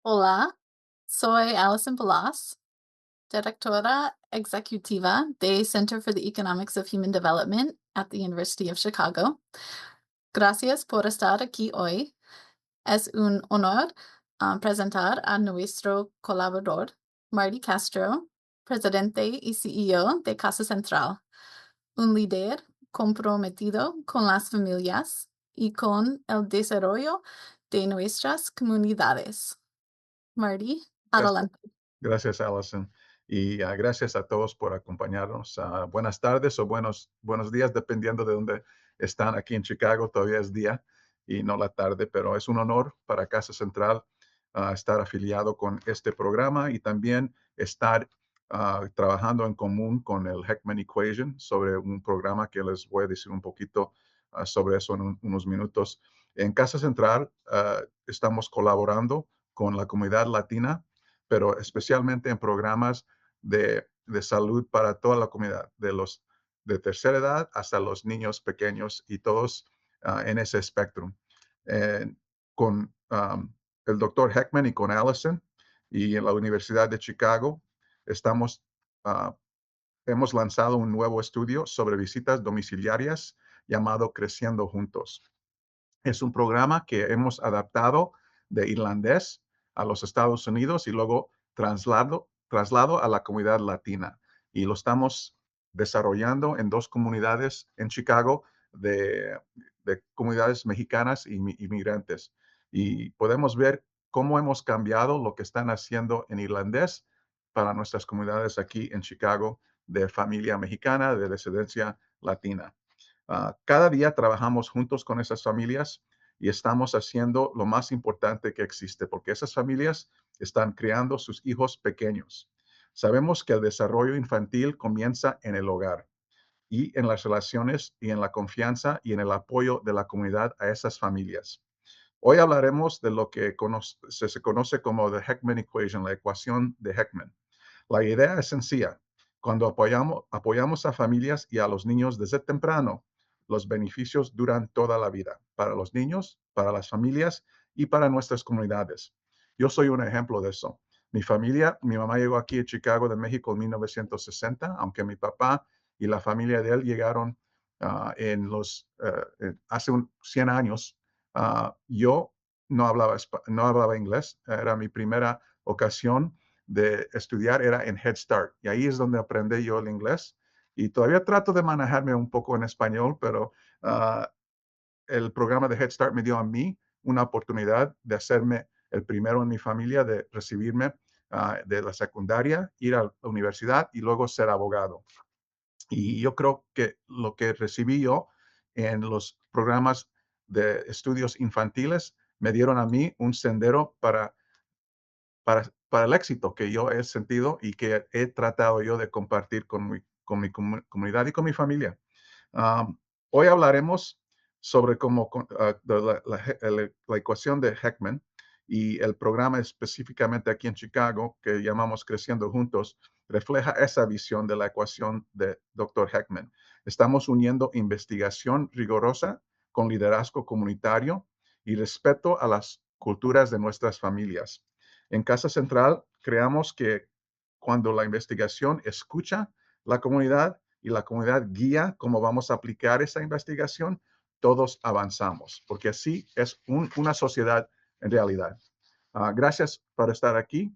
Hola, soy Alison Balas, directora ejecutiva de Center for the Economics of Human Development at the University of Chicago. Gracias por estar aquí hoy. Es un honor presentar a nuestro colaborador, Marty Castro, presidente y CEO de Casa Central, un líder comprometido con las familias y con el desarrollo de nuestras comunidades. Marty, Gracias, adelante. gracias, Allison. Y gracias a todos por acompañarnos. Buenas tardes o buenos días, dependiendo de dónde están. Aquí en Chicago todavía es día y no la tarde, pero es un honor para Casa Central estar afiliado con este programa y también estar trabajando en común con el Heckman Equation sobre un programa que les voy a decir un poquito sobre eso en unos minutos. En Casa Central estamos colaborando con la comunidad latina, pero especialmente en programas de salud para toda la comunidad, de los de tercera edad hasta los niños pequeños y todos en ese espectro. Eh, con el doctor Heckman y con Allison y en la Universidad de Chicago estamos, ah, hemos lanzado un nuevo estudio sobre visitas domiciliarias llamado Creciendo Juntos. Es un programa que hemos adaptado de irlandés a los Estados Unidos y luego traslado a la comunidad latina. Y lo estamos desarrollando en dos comunidades en Chicago de comunidades mexicanas y inmigrantes. Y podemos ver cómo hemos cambiado lo que están haciendo en irlandés para nuestras comunidades aquí en Chicago de familia mexicana, de descendencia latina. Cada día trabajamos juntos con esas familias y estamos haciendo lo más importante que existe, porque esas familias están creando sus hijos pequeños. Sabemos que el desarrollo infantil comienza en el hogar y en las relaciones y en la confianza y en el apoyo de la comunidad a esas familias. Hoy hablaremos de lo que se conoce como the Heckman Equation, la ecuación de Heckman. La idea es sencilla. Cuando apoyamos a familias y a los niños desde temprano, los beneficios duran toda la vida, para los niños, para las familias y para nuestras comunidades. Yo soy un ejemplo de eso. Mi mamá llegó aquí a Chicago de México en 1960, aunque mi papá y la familia de él llegaron hace 100 años. Yo no hablaba inglés, era mi primera ocasión de estudiar era en Head Start. Y ahí es donde aprendí yo el inglés. Y todavía trato de manejarme un poco en español, pero uh, el programa de Head Start me dio a mí una oportunidad de hacerme el primero en mi familia, de recibirme de la secundaria, ir a la universidad y luego ser abogado. Y yo creo que lo que recibí yo en los programas de estudios infantiles me dieron a mí un sendero para el éxito que yo he sentido y que he tratado yo de compartir con mi comunidad y con mi familia. Am, Hoy hablaremos sobre de la ecuación de Heckman y el programa específicamente aquí en Chicago que llamamos Creciendo Juntos refleja esa visión de la ecuación de Dr. Heckman. Estamos uniendo investigación rigurosa con liderazgo comunitario y respeto a las culturas de nuestras familias. En Casa Central creamos que cuando la investigación escucha la comunidad y la comunidad guía cómo vamos a aplicar esa investigación, todos avanzamos, porque así es una sociedad en realidad. Gracias por estar aquí.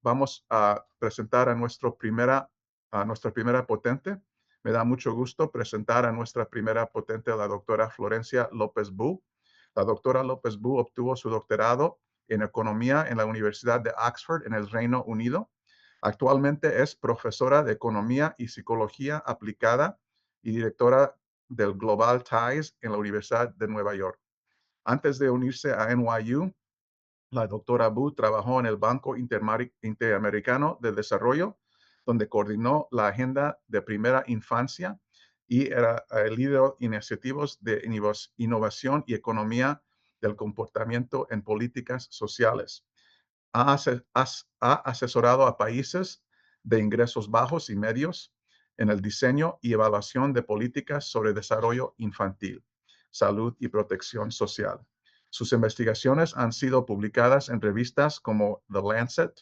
Vamos a presentar a nuestra primera potente. Me da mucho gusto presentar a nuestra primera potente, la doctora Florencia López Bu. La doctora López Bu obtuvo su doctorado en economía en la Universidad de Oxford en el Reino Unido. Actualmente es profesora de economía y psicología aplicada y directora del Global Ties en la Universidad de Nueva York. Antes de unirse a NYU, la doctora Bu trabajó en el Banco Interamericano de Desarrollo, donde coordinó la agenda de primera infancia y era el líder de iniciativas de innovación y economía del comportamiento en políticas sociales. Ha asesorado a países de ingresos bajos y medios en el diseño y evaluación de políticas sobre desarrollo infantil, salud y protección social. Sus investigaciones han sido publicadas en revistas como The Lancet,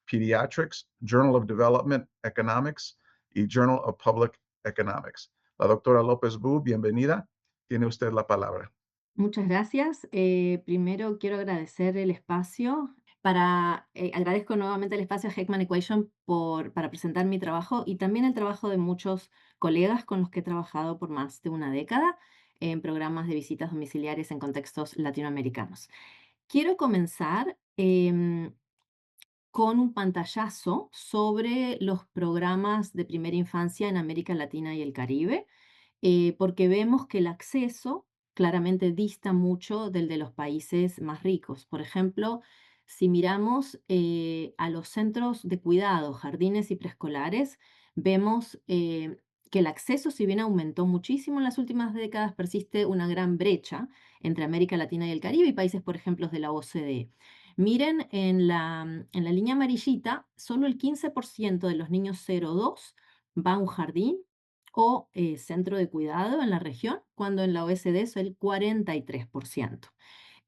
Pediatrics, Journal of Development Economics y Journal of Public Economics. La doctora López Bu, bienvenida. Tiene usted la palabra. Muchas gracias. Primero quiero agradecer el espacio. Agradezco nuevamente el espacio a Heckman Equation para presentar mi trabajo y también el trabajo de muchos colegas con los que he trabajado por más de una década en programas de visitas domiciliares en contextos latinoamericanos. Quiero comenzar con un pantallazo sobre los programas de primera infancia en América Latina y el Caribe, porque vemos que el acceso claramente dista mucho del de los países más ricos. Por ejemplo, si miramos a los centros de cuidado, jardines y preescolares, vemos que el acceso, si bien aumentó muchísimo en las últimas décadas, persiste una gran brecha entre América Latina y el Caribe y países, por ejemplo, de la OCDE. Miren, en la línea amarillita, solo el 15% de los niños 0-2 va a un jardín o centro de cuidado en la región, cuando en la OSD es el 43%.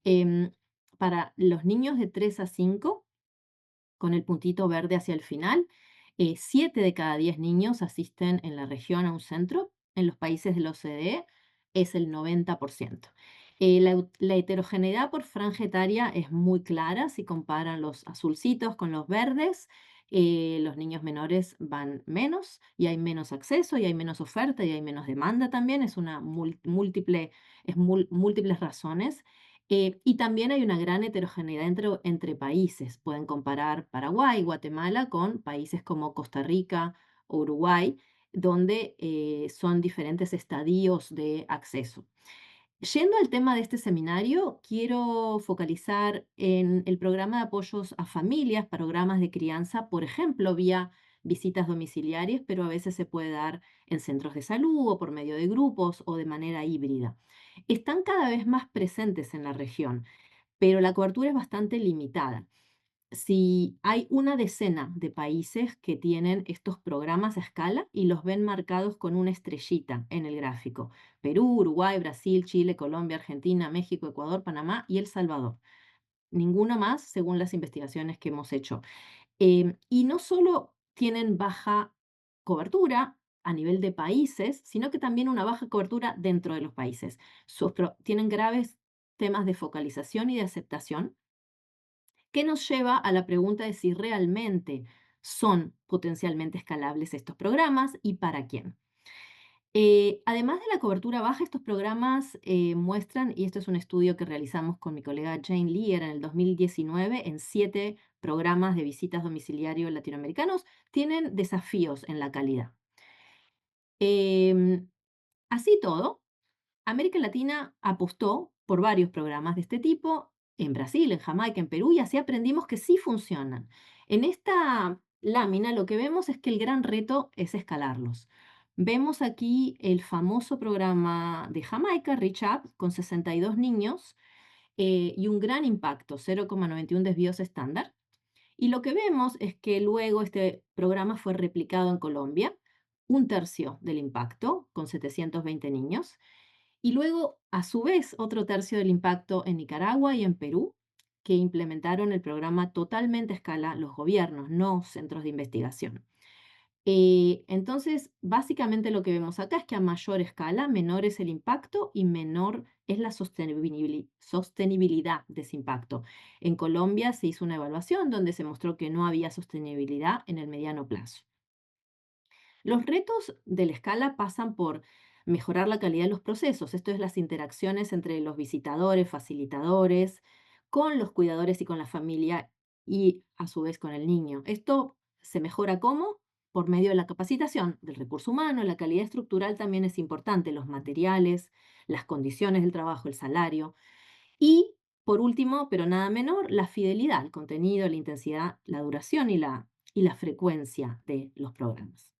Em, para los niños de 3 a 5, con el puntito verde hacia el final, 7 de cada 10 niños asisten en la región a un centro. En los países de la OCDE es el 90%. La heterogeneidad por franja etaria es muy clara si comparan los azulcitos con los verdes. Los niños menores van menos y hay menos acceso y hay menos oferta y hay menos demanda también. Es una múltiples razones. Y también hay una gran heterogeneidad entre países. Pueden comparar Paraguay, Guatemala con países como Costa Rica o Uruguay, donde son diferentes estadios de acceso. Yendo al tema de este seminario, quiero focalizar en el programa de apoyos a familias, programas de crianza, por ejemplo, vía visitas domiciliarias, pero a veces se puede dar en centros de salud o por medio de grupos o de manera híbrida. Están cada vez más presentes en la región, pero la cobertura es bastante limitada. Si hay una decena de países que tienen estos programas a escala y los ven marcados con una estrellita en el gráfico. Perú, Uruguay, Brasil, Chile, Colombia, Argentina, México, Ecuador, Panamá y El Salvador. Ninguno más según las investigaciones que hemos hecho. Y no solo tienen baja cobertura a nivel de países, sino que también una baja cobertura dentro de los países. Tienen graves temas de focalización y de aceptación, que nos lleva a la pregunta de si realmente son potencialmente escalables estos programas y para quién. Además de la cobertura baja, estos programas muestran, y esto es un estudio que realizamos con mi colega Jane Lear en el 2019, en 7 programas de visitas domiciliario latinoamericanos, tienen desafíos en la calidad. Em, Así todo, América Latina apostó por varios programas de este tipo en Brasil, en Jamaica, en Perú, y así aprendimos que sí funcionan. En esta lámina lo que vemos es que el gran reto es escalarlos. Vemos aquí el famoso programa de Jamaica, Reach Up, con 62 niños y un gran impacto, 0,91 desvíos estándar. Y lo que vemos es que luego este programa fue replicado en Colombia, un tercio del impacto, con 720 niños. Y luego, a su vez, otro tercio del impacto en Nicaragua y en Perú, que implementaron el programa totalmente a escala los gobiernos, no centros de investigación. Entonces, básicamente lo que vemos acá es que a mayor escala, menor es el impacto y menor es la sostenibilidad de ese impacto. En Colombia se hizo una evaluación donde se mostró que no había sostenibilidad en el mediano plazo. Los retos de la escala pasan por mejorar la calidad de los procesos, esto es las interacciones entre los visitadores, facilitadores, con los cuidadores y con la familia y a su vez con el niño. Esto se mejora ¿cómo? Por medio de la capacitación del recurso humano, la calidad estructural también es importante, los materiales, las condiciones del trabajo, el salario y por último, pero nada menor, la fidelidad, el contenido, la intensidad, la duración y la frecuencia de los programas.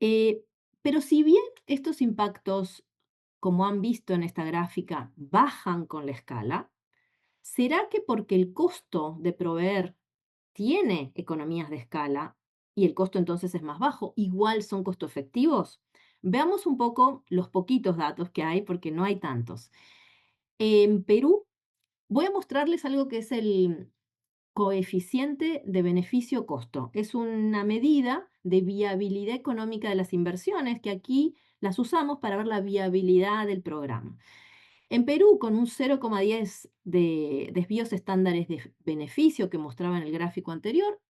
Eh, pero si bien estos impactos, como han visto en esta gráfica, bajan con la escala, ¿será que porque el costo de proveer tiene economías de escala y el costo entonces es más bajo, igual son costo efectivos? Veamos un poco los poquitos datos que hay, porque no hay tantos. En Perú, Voy a mostrarles algo que es el coeficiente de beneficio-costo. Es una medida de viabilidad económica de las inversiones que aquí las usamos para ver la viabilidad del programa. En Perú, con un 0,10 de desvíos estándares de beneficio que mostraba en el gráfico anterior,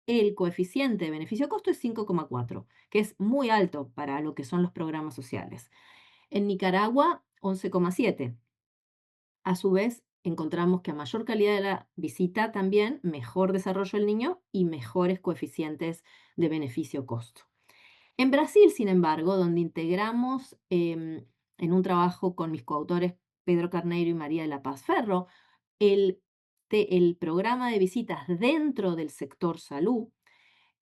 el coeficiente de beneficio-costo es 5,4, que es muy alto para lo que son los programas sociales. En Nicaragua, 11,7. A su vez, encontramos que a mayor calidad de la visita también, mejor desarrollo del niño y mejores coeficientes de beneficio-costo. En Brasil, sin embargo, donde integramos en un trabajo con mis coautores Pedro Carneiro y María de la Paz Ferro, el, el programa de visitas dentro del sector salud,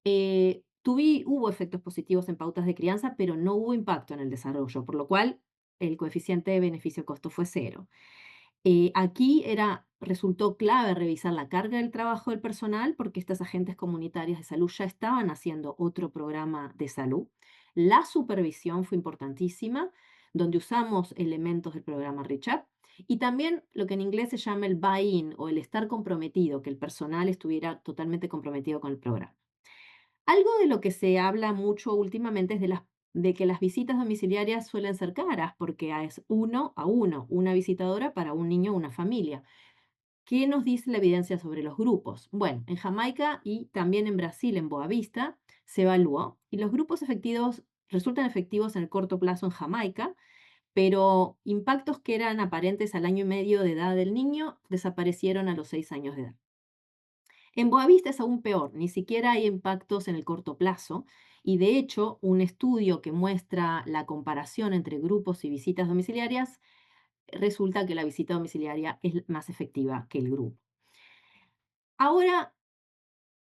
hubo efectos positivos en pautas de crianza, pero no hubo impacto en el desarrollo, por lo cual el coeficiente de beneficio-costo fue cero. Aquí resultó clave revisar la carga del trabajo del personal porque estas agentes comunitarias de salud ya estaban haciendo otro programa de salud. La supervisión fue importantísima, donde usamos elementos del programa Reach Up y también lo que en inglés se llama el buy-in o el estar comprometido, que el personal estuviera totalmente comprometido con el programa. Algo de lo que se habla mucho últimamente es de que las visitas domiciliarias suelen ser caras porque es 1 a 1, una visitadora para un niño o una familia. ¿Qué nos dice la evidencia sobre los grupos? Bueno, en Jamaica y también en Brasil, en Boavista, se evaluó y los grupos efectivos resultan efectivos en el corto plazo en Jamaica, pero impactos que eran aparentes al año y medio de edad del niño desaparecieron a los 6 años de edad. En Boavista es aún peor, ni siquiera hay impactos en el corto plazo y de hecho un estudio que muestra la comparación entre grupos y visitas domiciliarias resulta que la visita domiciliaria es más efectiva que el grupo. Ahora,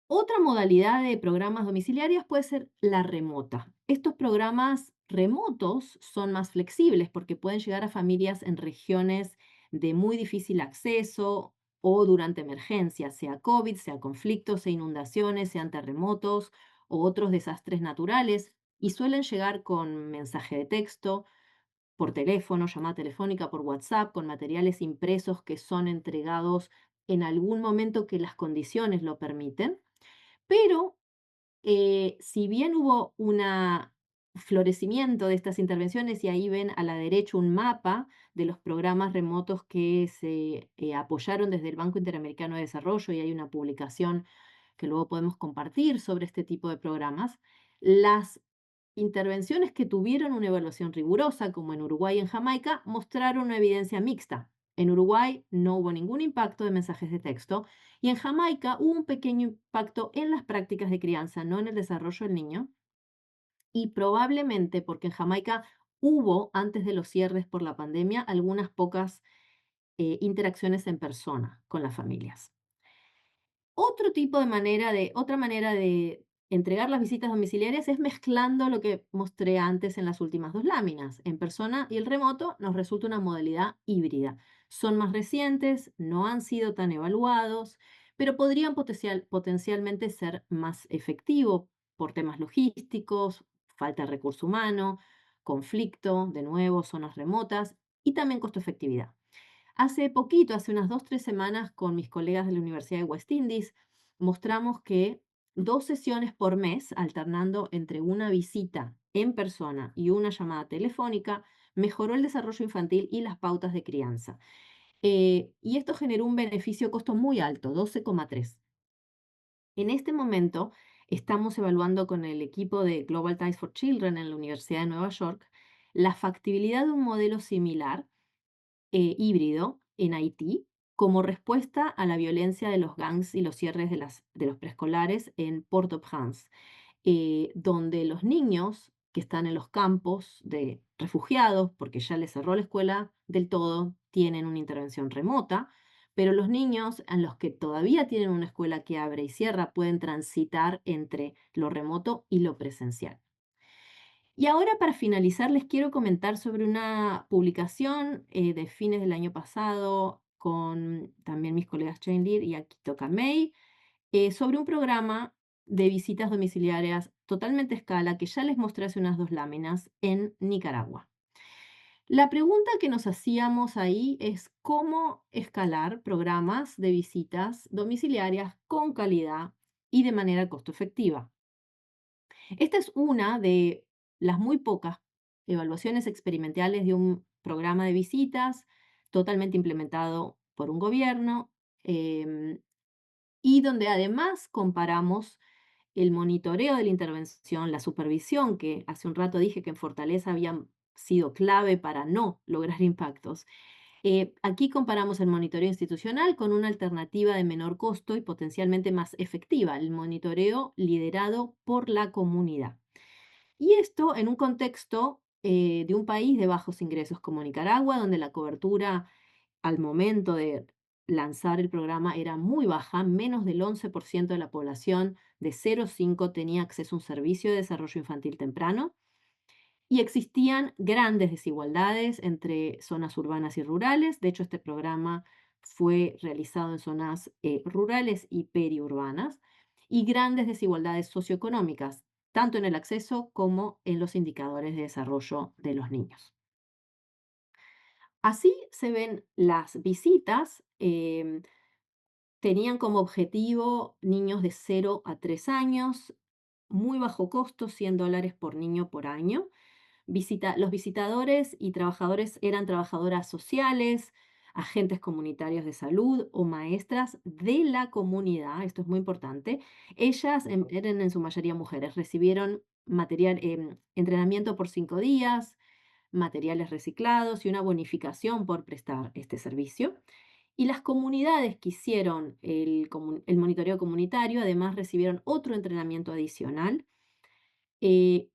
otra modalidad de programas domiciliarios puede ser la remota. Estos programas remotos son más flexibles porque pueden llegar a familias en regiones de muy difícil acceso o durante emergencias, sea COVID, sea conflictos, sea inundaciones, sean terremotos o otros desastres naturales, y suelen llegar con mensaje de texto, por teléfono, llamada telefónica, por WhatsApp, con materiales impresos que son entregados en algún momento que las condiciones lo permiten. Pero si bien hubo un florecimiento de estas intervenciones, y ahí ven a la derecha un mapa de los programas remotos que se apoyaron desde el Banco Interamericano de Desarrollo, y hay una publicación que luego podemos compartir sobre este tipo de programas, las intervenciones que tuvieron una evaluación rigurosa, como en Uruguay y en Jamaica, mostraron una evidencia mixta. En Uruguay no hubo ningún impacto de mensajes de texto y en Jamaica hubo un pequeño impacto en las prácticas de crianza, no en el desarrollo del niño, y probablemente porque en Jamaica hubo, antes de los cierres por la pandemia, algunas pocas interacciones en persona con las familias. Otra manera de entregar las visitas domiciliarias es mezclando lo que mostré antes en las últimas dos láminas. En persona y el remoto nos resulta una modalidad híbrida. Son más recientes, no han sido tan evaluados, pero podrían potencialmente ser más efectivos por temas logísticos, falta de recurso humano, conflicto, de nuevo, zonas remotas y también costo efectividad. Hace poquito, hace unas 2 o 3 semanas, con mis colegas de la Universidad de West Indies, mostramos que 2 sesiones por mes, alternando entre una visita en persona y una llamada telefónica, mejoró el desarrollo infantil y las pautas de crianza. Y esto generó un beneficio-costo muy alto, 12,3. En este momento estamos evaluando con el equipo de Global Ties for Children en la Universidad de Nueva York la factibilidad de un modelo similar híbrido en Haití como respuesta a la violencia de los gangs y los cierres de los preescolares en Port-au-Prince, donde los niños que están en los campos de refugiados, porque ya les cerró la escuela del todo, tienen una intervención remota, pero los niños en los que todavía tienen una escuela que abre y cierra pueden transitar entre lo remoto y lo presencial. Y ahora, para finalizar, les quiero comentar sobre una publicación de fines del año pasado con también mis colegas Jane Lear y Akito Kamei, sobre un programa de visitas domiciliarias totalmente a escala que ya les mostré hace unas 2 láminas en Nicaragua. La pregunta que nos hacíamos ahí es cómo escalar programas de visitas domiciliarias con calidad y de manera costo efectiva. Esta es una de las muy pocas evaluaciones experimentales de un programa de visitas totalmente implementado por un gobierno, em, y donde además comparamos el monitoreo de la intervención, la supervisión, que hace un rato dije que en Fortaleza habían sido clave para no lograr impactos. Aquí comparamos el monitoreo institucional con una alternativa de menor costo y potencialmente más efectiva, el monitoreo liderado por la comunidad. Y esto en un contexto de un país de bajos ingresos como Nicaragua, donde la cobertura al momento de lanzar el programa era muy baja, menos del 11% de la población de 0 a 5 tenía acceso a un servicio de desarrollo infantil temprano y existían grandes desigualdades entre zonas urbanas y rurales. De hecho, este programa fue realizado en zonas rurales y periurbanas y grandes desigualdades socioeconómicas, tanto en el acceso como en los indicadores de desarrollo de los niños. Así se ven las visitas. Tenían como objetivo niños de 0 a 3 años, muy bajo costo, $100 por niño por año. Los visitadores y trabajadores eran trabajadoras sociales, agentes comunitarios de salud o maestras de la comunidad. Esto es muy importante. Ellas eran en su mayoría mujeres. Recibieron entrenamiento por 5 días, materiales reciclados y una bonificación por prestar este servicio. Y las comunidades que hicieron el monitoreo comunitario además recibieron otro entrenamiento adicional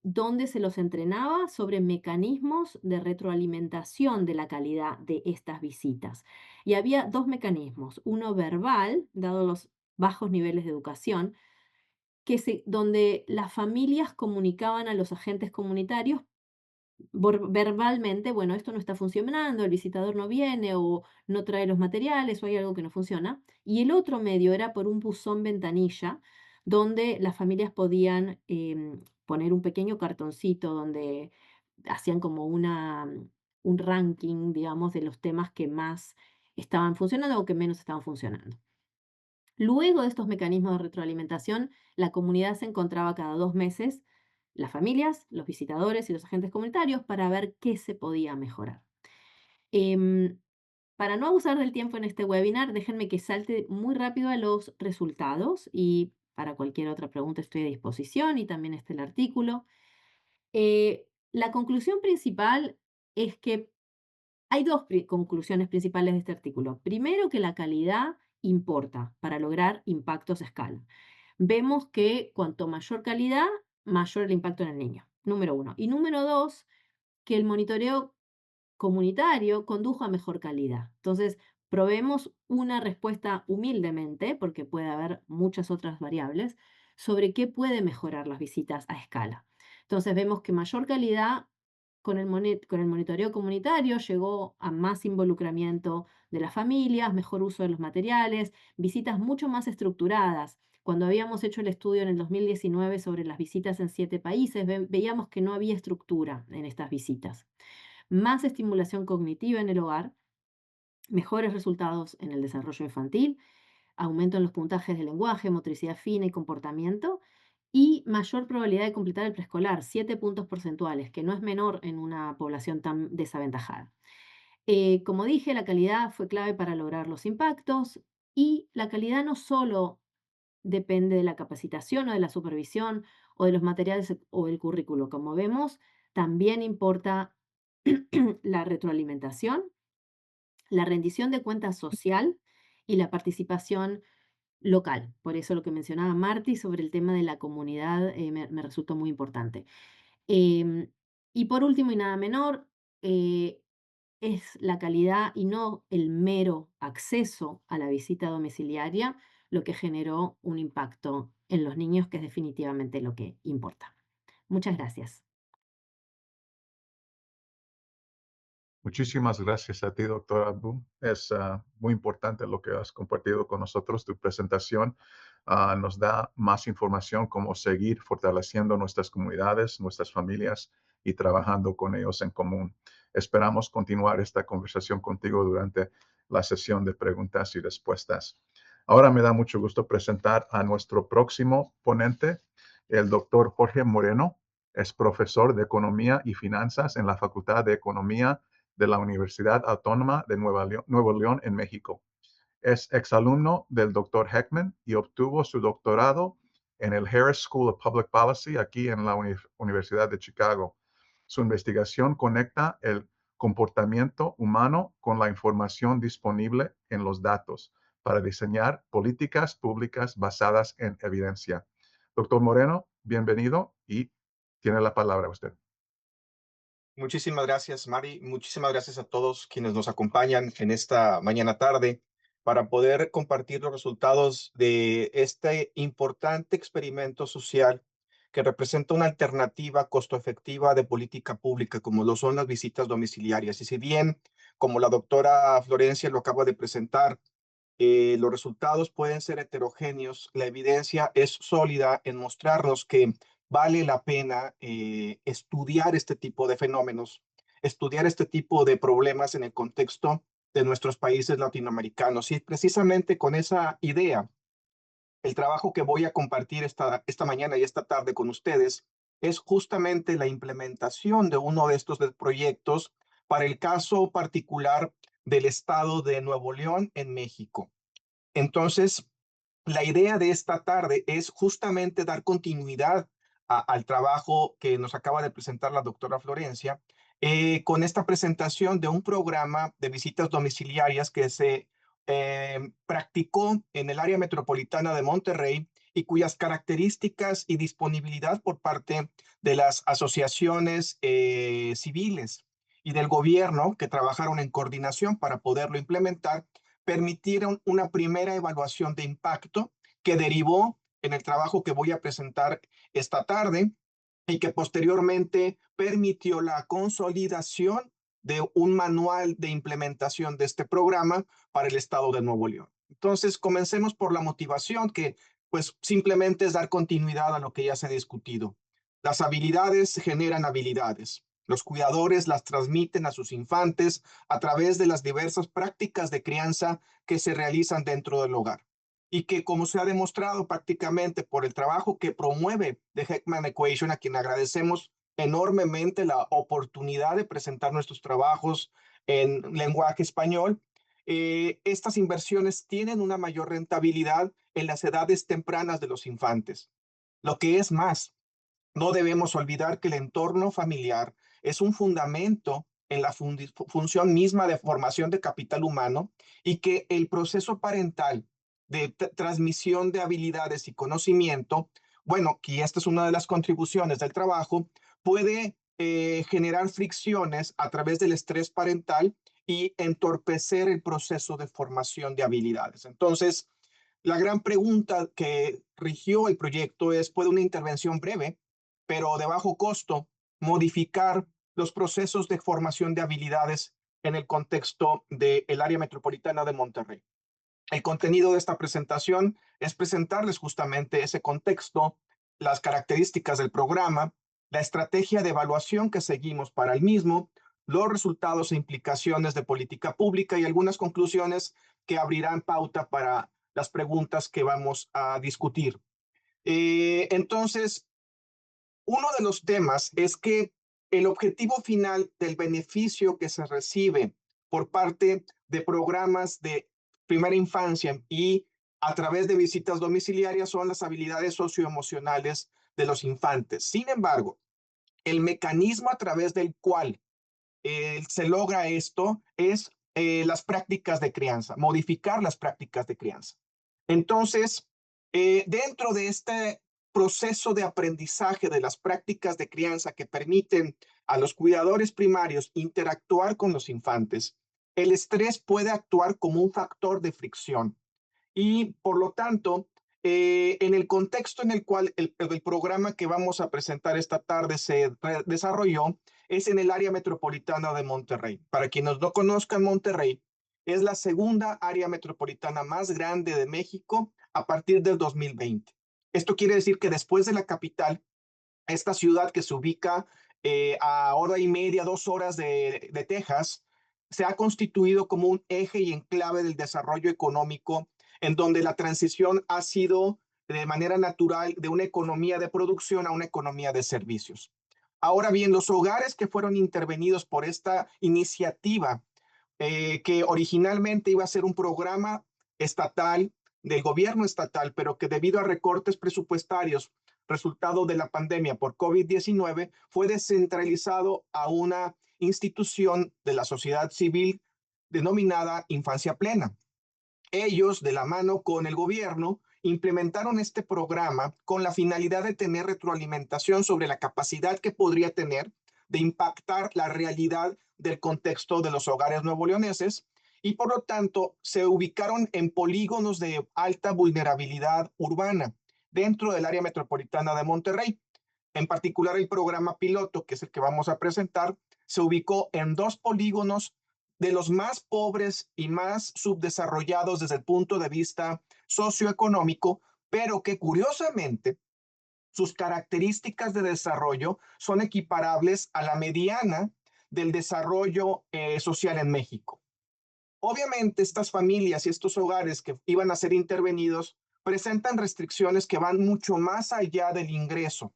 donde se los entrenaba sobre mecanismos de retroalimentación de la calidad de estas visitas. Y había dos mecanismos, uno verbal, dado los bajos niveles de educación, donde las familias comunicaban a los agentes comunitarios verbalmente, bueno, esto no está funcionando, el visitador no viene o no trae los materiales o hay algo que no funciona. Y el otro medio era por un buzón ventanilla, donde las familias podían poner un pequeño cartoncito donde hacían como un ranking, digamos, de los temas que más estaban funcionando o que menos estaban funcionando. Luego de estos mecanismos de retroalimentación, la comunidad se encontraba cada 2 meses, las familias, los visitadores y los agentes comunitarios, para ver qué se podía mejorar. Em, para no abusar del tiempo en este webinar, déjenme que salte muy rápido a los resultados y para cualquier otra pregunta estoy a disposición y también está el artículo. La conclusión principal es que hay dos conclusiones principales de este artículo. Primero, que la calidad importa para lograr impactos a escala. Vemos que cuanto mayor calidad, mayor el impacto en el niño. Número uno. Y número dos, que el monitoreo comunitario condujo a mejor calidad. Entonces, probemos una respuesta humildemente, porque puede haber muchas otras variables, sobre qué puede mejorar las visitas a escala. Entonces, vemos que mayor calidad con el monitoreo comunitario llegó a más involucramiento de las familias, mejor uso de los materiales, visitas mucho más estructuradas. Cuando habíamos hecho el estudio en el 2019 sobre las visitas en 7 países, veíamos que no había estructura en estas visitas. Más estimulación cognitiva en el hogar, mejores resultados en el desarrollo infantil, aumento en los puntajes de lenguaje, motricidad fina y comportamiento, y mayor probabilidad de completar el preescolar, 7 puntos porcentuales, que no es menor en una población tan desaventajada. Como dije, la calidad fue clave para lograr los impactos y la calidad no solo depende de la capacitación o de la supervisión o de los materiales o del currículo. Como vemos, también importa la retroalimentación, la rendición de cuentas social y la participación local. Por eso lo que mencionaba Marty sobre el tema de la comunidad me resultó muy importante. Em, y por último y nada menor, eh, es la calidad y no el mero acceso a la visita domiciliaria lo que generó un impacto en los niños, que es definitivamente lo que importa. Muchas gracias. Muchísimas gracias a ti, doctora Abu. Es muy importante lo que has compartido con nosotros. Tu presentación nos da más información cómo seguir fortaleciendo nuestras comunidades, nuestras familias y trabajando con ellos en común. esperamos continuar esta conversación contigo durante la sesión de preguntas y respuestas. Ahora me da mucho gusto presentar a nuestro próximo ponente, el doctor Jorge Moreno. Es profesor de Economía y Finanzas en la Facultad de Economía de la Universidad Autónoma de Nuevo León en México. Es exalumno del Dr. Heckman y obtuvo su doctorado en el Harris School of Public Policy aquí en la Universidad de Chicago. Su investigación conecta el comportamiento humano con la información disponible en los datos para diseñar políticas públicas basadas en evidencia. Doctor Moreno, bienvenido y tiene la palabra usted. Muchísimas gracias, Mari. Muchísimas gracias a todos quienes nos acompañan en esta mañana tarde para poder compartir los resultados de este importante experimento social que representa una alternativa costo efectiva de política pública, como lo son las visitas domiciliarias. Y si bien, como la doctora Florencia lo acaba de presentar, los resultados pueden ser heterogéneos, la evidencia es sólida en mostrarnos que vale la pena estudiar este tipo de fenómenos, estudiar este tipo de problemas en el contexto de nuestros países latinoamericanos. Y precisamente con esa idea, el trabajo que voy a compartir esta mañana y esta tarde con ustedes es justamente la implementación de uno de estos proyectos para el caso particular del estado de Nuevo León en México. Entonces, la idea de esta tarde es justamente dar continuidad al trabajo que nos acaba de presentar la doctora Florencia, con esta presentación de un programa de visitas domiciliarias que se practicó en el área metropolitana de Monterrey y cuyas características y disponibilidad por parte de las asociaciones civiles y del gobierno que trabajaron en coordinación para poderlo implementar permitieron una primera evaluación de impacto que derivó en el trabajo que voy a presentar esta tarde y que posteriormente permitió la consolidación de un manual de implementación de este programa para el estado de Nuevo León. Entonces, comencemos por la motivación, que pues simplemente es dar continuidad a lo que ya se ha discutido. Las habilidades generan habilidades. Los cuidadores las transmiten a sus infantes a través de las diversas prácticas de crianza que se realizan dentro del hogar y que, como se ha demostrado prácticamente por el trabajo que promueve The Heckman Equation, a quien agradecemos enormemente la oportunidad de presentar nuestros trabajos en lenguaje español, estas inversiones tienen una mayor rentabilidad en las edades tempranas de los infantes. Lo que es más, no debemos olvidar que el entorno familiar es un fundamento en la función misma de formación de capital humano y que el proceso parental de transmisión de habilidades y conocimiento, bueno, que esta es una de las contribuciones del trabajo, puede generar fricciones a través del estrés parental y entorpecer el proceso de formación de habilidades. Entonces, la gran pregunta que rigió el proyecto es, ¿puede una intervención breve, pero de bajo costo, modificar los procesos de formación de habilidades en el contexto del área metropolitana de Monterrey? El contenido de esta presentación es presentarles justamente ese contexto, las características del programa, la estrategia de evaluación que seguimos para el mismo, los resultados e implicaciones de política pública y algunas conclusiones que abrirán pauta para las preguntas que vamos a discutir. Entonces, uno de los temas es que el objetivo final del beneficio que se recibe por parte de programas de primera infancia y a través de visitas domiciliarias son las habilidades socioemocionales de los infantes. Sin embargo, el mecanismo a través del cual se logra esto es las prácticas de crianza, modificar las prácticas de crianza. Entonces, dentro de este proceso de aprendizaje de las prácticas de crianza que permiten a los cuidadores primarios interactuar con los infantes, el estrés puede actuar como un factor de fricción y por lo tanto, en el contexto en el cual el programa que vamos a presentar esta tarde se desarrolló es en el área metropolitana de Monterrey. Para quienes no conozcan Monterrey, es la segunda área metropolitana más grande de México a partir del 2020. Esto quiere decir que después de la capital, esta ciudad que se ubica a hora y media, 2 horas de Texas, se ha constituido como un eje y enclave del desarrollo económico, en donde la transición ha sido de manera natural de una economía de producción a una economía de servicios. Ahora bien, los hogares que fueron intervenidos por esta iniciativa, que originalmente iba a ser un programa estatal, del gobierno estatal, pero que debido a recortes presupuestarios resultado de la pandemia por COVID-19, fue descentralizado a una institución de la sociedad civil denominada Infancia Plena. Ellos, de la mano con el gobierno, implementaron este programa con la finalidad de tener retroalimentación sobre la capacidad que podría tener de impactar la realidad del contexto de los hogares nuevoleoneses, y por lo tanto se ubicaron en polígonos de alta vulnerabilidad urbana dentro del área metropolitana de Monterrey. En particular, el programa piloto, que es el que vamos a presentar, se ubicó en 2 polígonos de los más pobres y más subdesarrollados desde el punto de vista socioeconómico, pero que curiosamente sus características de desarrollo son equiparables a la mediana del desarrollo social en México. Obviamente, estas familias y estos hogares que iban a ser intervenidos presentan restricciones que van mucho más allá del ingreso.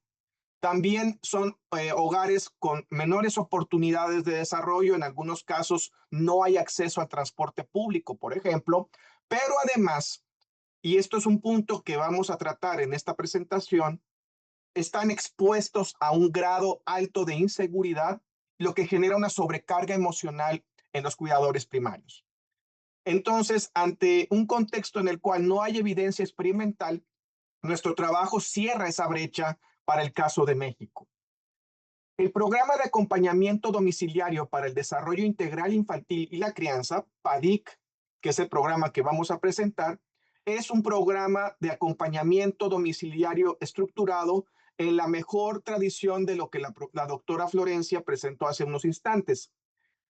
También son hogares con menores oportunidades de desarrollo. En algunos casos no hay acceso al transporte público, por ejemplo, pero además, y esto es un punto que vamos a tratar en esta presentación, están expuestos a un grado alto de inseguridad, lo que genera una sobrecarga emocional en los cuidadores primarios. Entonces, ante un contexto en el cual no hay evidencia experimental, nuestro trabajo cierra esa brecha para el caso de México. El Programa de Acompañamiento Domiciliario para el Desarrollo Integral Infantil y la Crianza, PADIC, que es el programa que vamos a presentar, es un programa de acompañamiento domiciliario estructurado en la mejor tradición de lo que la doctora Florencia presentó hace unos instantes.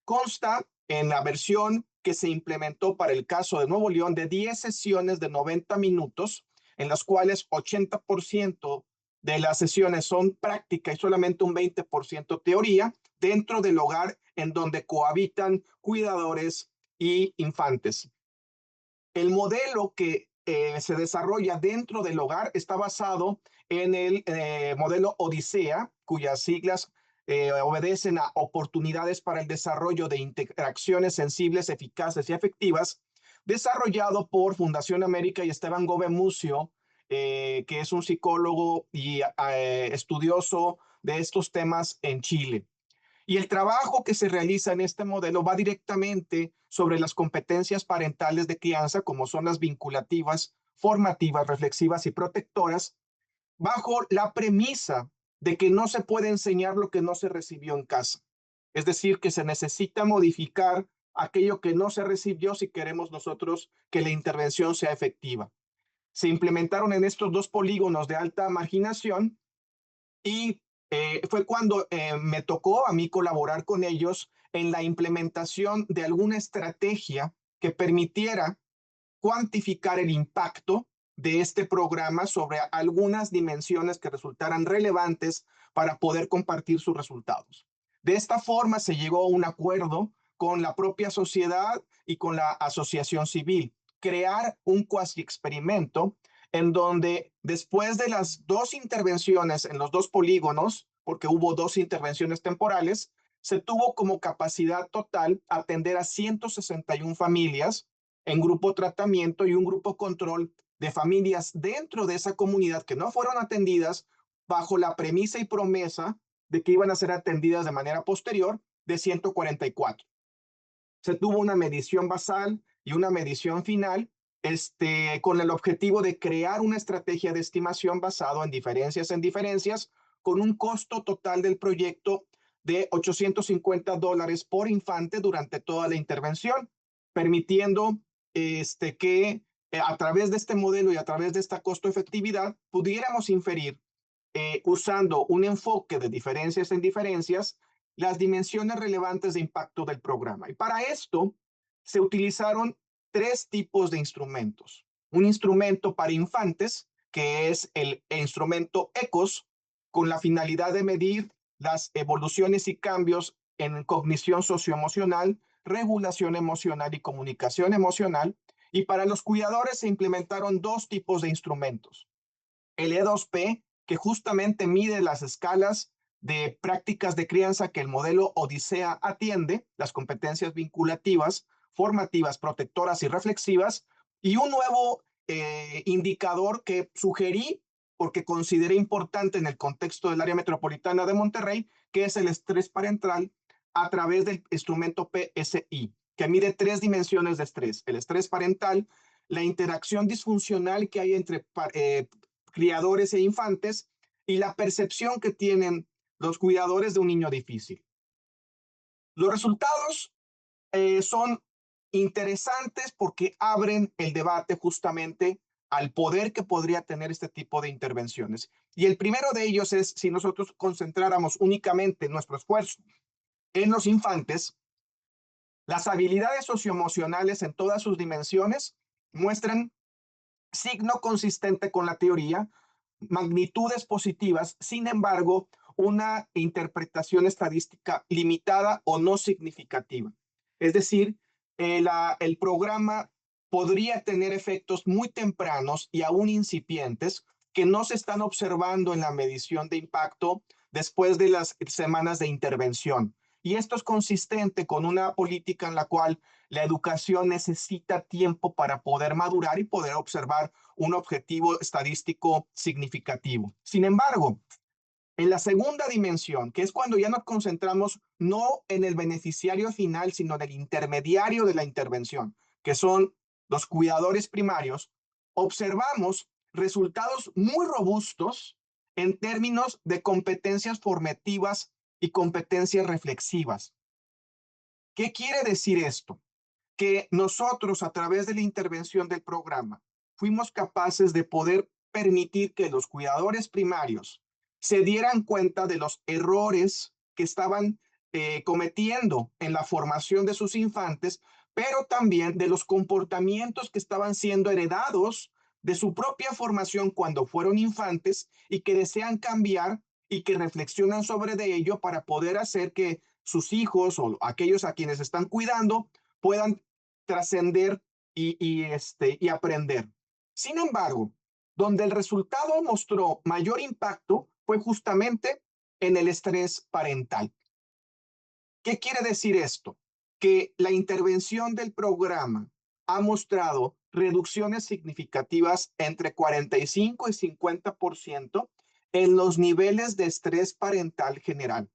Consta en la versión que se implementó para el caso de Nuevo León de 10 sesiones de 90 minutos, en las cuales 80% de las sesiones son práctica y solamente un 20% teoría, dentro del hogar en donde cohabitan cuidadores y infantes. El modelo que se desarrolla dentro del hogar está basado en el modelo Odisea, cuyas siglas obedecen a oportunidades para el desarrollo de interacciones sensibles, eficaces y efectivas, desarrollado por Fundación América y Esteban Gómez Mucio, que es un psicólogo y estudioso de estos temas en Chile. Y el trabajo que se realiza en este modelo va directamente sobre las competencias parentales de crianza, como son las vinculativas, formativas, reflexivas y protectoras, bajo la premisa de que no se puede enseñar lo que no se recibió en casa. Es decir, que se necesita modificar aquello que no se recibió si queremos nosotros que la intervención sea efectiva. Se implementaron en estos 2 polígonos de alta marginación y fue cuando me tocó a mí colaborar con ellos en la implementación de alguna estrategia que permitiera cuantificar el impacto de este programa sobre algunas dimensiones que resultaran relevantes para poder compartir sus resultados. De esta forma se llegó a un acuerdo con la propia sociedad y con la asociación civil, crear un cuasi experimento en donde después de las 2 intervenciones en los 2 polígonos, porque hubo 2 intervenciones temporales, se tuvo como capacidad total atender a 161 familias en grupo tratamiento y un grupo control de familias dentro de esa comunidad que no fueron atendidas bajo la premisa y promesa de que iban a ser atendidas de manera posterior, de 144. Se tuvo una medición basal y una medición final, con el objetivo de crear una estrategia de estimación basado en diferencias, con un costo total del proyecto de $850 por infante durante toda la intervención, permitiendo que a través de este modelo y a través de esta costo-efectividad pudiéramos inferir, usando un enfoque de diferencias en diferencias, las dimensiones relevantes de impacto del programa. Y para esto se utilizaron 3 tipos de instrumentos. Un instrumento para infantes, que es el instrumento ECOS, con la finalidad de medir las evoluciones y cambios en cognición socioemocional, regulación emocional y comunicación emocional. Y para los cuidadores se implementaron dos tipos de instrumentos. El E2P, que justamente mide las escalas de prácticas de crianza que el modelo Odisea atiende, las competencias vinculativas, formativas, protectoras y reflexivas, y un nuevo indicador que sugerí porque consideré importante en el contexto del área metropolitana de Monterrey, que es el estrés parental a través del instrumento PSI, que mide 3 dimensiones de estrés: el estrés parental, la interacción disfuncional que hay entre criadores e infantes y la percepción que tienen los cuidadores de un niño difícil. Los resultados son interesantes porque abren el debate justamente al poder que podría tener este tipo de intervenciones. Y el primero de ellos es si nosotros concentráramos únicamente nuestro esfuerzo en los infantes, las habilidades socioemocionales en todas sus dimensiones muestran signo consistente con la teoría, magnitudes positivas, sin embargo, una interpretación estadística limitada o no significativa. Es decir, el programa podría tener efectos muy tempranos y aún incipientes que no se están observando en la medición de impacto después de las semanas de intervención. Y esto es consistente con una política en la cual la educación necesita tiempo para poder madurar y poder observar un objetivo estadístico significativo. Sin embargo, en la segunda dimensión, que es cuando ya nos concentramos no en el beneficiario final, sino en el intermediario de la intervención, que son los cuidadores primarios, observamos resultados muy robustos en términos de competencias formativas y competencias reflexivas. ¿Qué quiere decir esto? Que nosotros, a través de la intervención del programa, fuimos capaces de poder permitir que los cuidadores primarios se dieran cuenta de los errores que estaban cometiendo en la formación de sus infantes, pero también de los comportamientos que estaban siendo heredados de su propia formación cuando fueron infantes y que desean cambiar y que reflexionan sobre de ello para poder hacer que sus hijos o aquellos a quienes están cuidando puedan trascender y aprender. Sin embargo, donde el resultado mostró mayor impacto fue justamente en el estrés parental. ¿Qué quiere decir esto? Que la intervención del programa ha mostrado reducciones significativas entre 45 y 50% en los niveles de estrés parental general.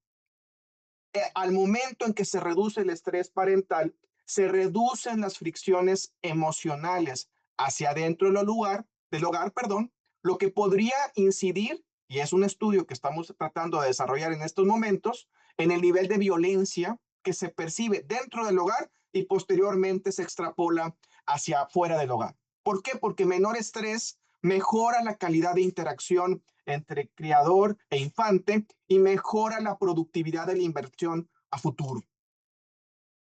Al momento en que se reduce el estrés parental, se reducen las fricciones emocionales hacia adentro del hogar, lo que podría incidir, y es un estudio que estamos tratando de desarrollar en estos momentos, en el nivel de violencia que se percibe dentro del hogar y posteriormente se extrapola hacia fuera del hogar. ¿Por qué? Porque menor estrés mejora la calidad de interacción entre criador e infante y mejora la productividad de la inversión a futuro.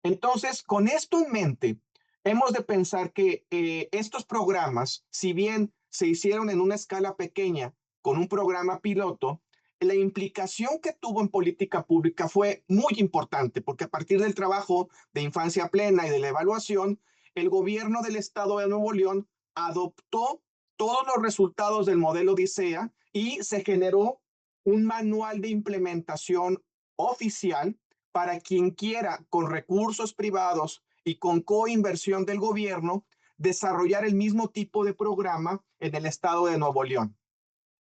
Entonces, con esto en mente, hemos de pensar que estos programas, si bien se hicieron en una escala pequeña con un programa piloto, la implicación que tuvo en política pública fue muy importante, porque a partir del trabajo de Infancia Plena y de la evaluación, el gobierno del estado de Nuevo León adoptó todos los resultados del modelo Odisea y se generó un manual de implementación oficial para quien quiera, con recursos privados y con coinversión del gobierno, desarrollar el mismo tipo de programa en el estado de Nuevo León.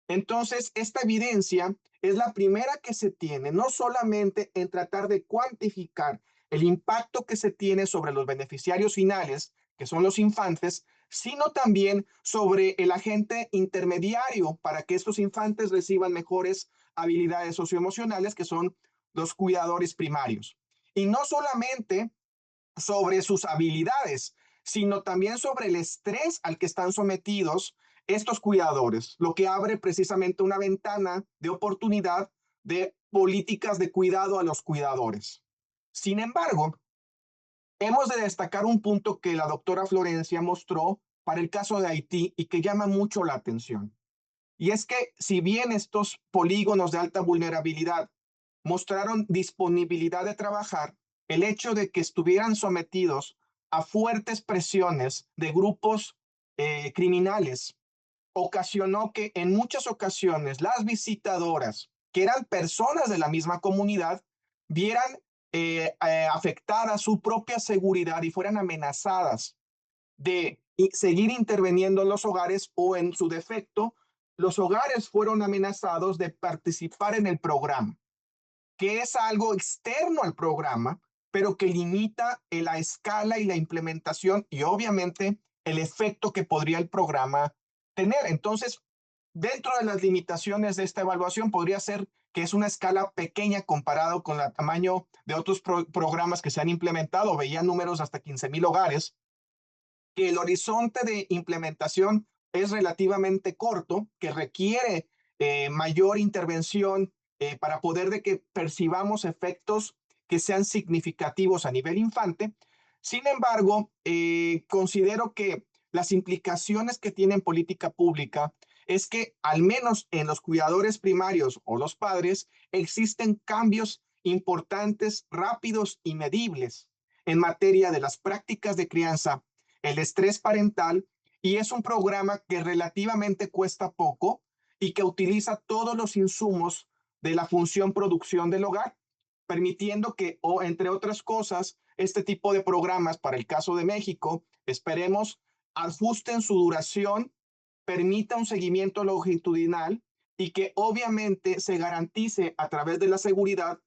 Entonces, esta evidencia es la primera que se tiene, no solamente en tratar de cuantificar el impacto que se tiene sobre los beneficiarios finales, que son los infantes, sino también sobre el agente intermediario para que estos infantes reciban mejores habilidades socioemocionales, que son los cuidadores primarios. Y no solamente sobre sus habilidades, sino también sobre el estrés al que están sometidos estos cuidadores, lo que abre precisamente una ventana de oportunidad de políticas de cuidado a los cuidadores. Sin embargo, hemos de destacar un punto que la doctora Florencia mostró para el caso de Haití y que llama mucho la atención. Y es que si bien estos polígonos de alta vulnerabilidad mostraron disponibilidad de trabajar, el hecho de que estuvieran sometidos a fuertes presiones de grupos criminales ocasionó que en muchas ocasiones las visitadoras, que eran personas de la misma comunidad, vieran afectada su propia seguridad y fueran amenazadas de seguir interviniendo en los hogares o en su defecto, los hogares fueron amenazados de participar en el programa, que es algo externo al programa, pero que limita la escala y la implementación y obviamente el efecto que podría el programa tener. Entonces, dentro de las limitaciones de esta evaluación podría ser que es una escala pequeña comparado con el tamaño de otros programas que se han implementado. Veía números hasta 15,000 hogares, que el horizonte de implementación es relativamente corto, que requiere mayor intervención para poder de que percibamos efectos que sean significativos a nivel infante. Sin embargo, considero que las implicaciones que tiene en política pública es que al menos en los cuidadores primarios o los padres existen cambios importantes, rápidos y medibles en materia de las prácticas de crianza, el estrés parental, y es un programa que relativamente cuesta poco y que utiliza todos los insumos de la función producción del hogar, permitiendo que, o entre otras cosas, este tipo de programas, para el caso de México, esperemos, ajusten su duración, permita un seguimiento longitudinal y que obviamente se garantice a través de la seguridad